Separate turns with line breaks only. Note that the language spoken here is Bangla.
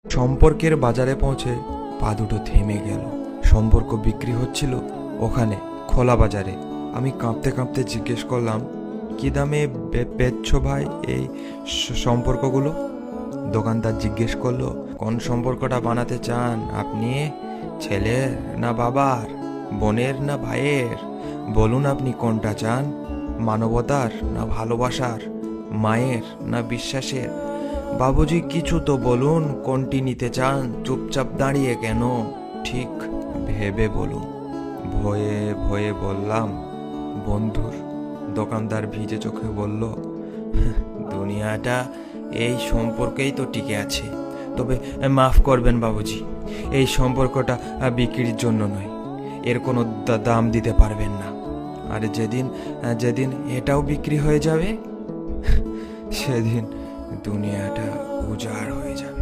সম্পর্কের বাজারে পৌঁছে পা দুটো থেমে গেল। সম্পর্ক বিক্রি হচ্ছিল ওখানে, খোলা বাজারে। আমি কাঁপতে কাঁপতে জিজ্ঞেস করলাম, কি দামে বেচছো ভাই এই সম্পর্কগুলো? দোকানদার জিজ্ঞেস করলো, কোন সম্পর্কটা বানাতে চান আপনি? ছেলের না বাবার, বোনের না ভাইয়ের? বলুন আপনি কোনটা চান, মানবতার না ভালোবাসার, মায়ের না বিশ্বাসের? বাবুজি কিছু তো বলুন, কোনটি নিতে চান? চুপচাপ দাঁড়িয়ে কেন? ঠিক ভেবে বলুন। ভয়ে ভয়ে বললাম, বন্ধুর। দোকানদার ভিজে চোখে বলল, দুনিয়াটা এই সম্পর্কেই তো টিকে আছে। তবে মাফ করবেন বাবুজি, এই সম্পর্কটা বিক্রির জন্য নয়। এর কোনো দাম দিতে পারবেন না। আর যেদিন যেদিন এটাও বিক্রি হয়ে যাবে, সেদিন দুনিয়াটা উজাড় হয়ে যাবে।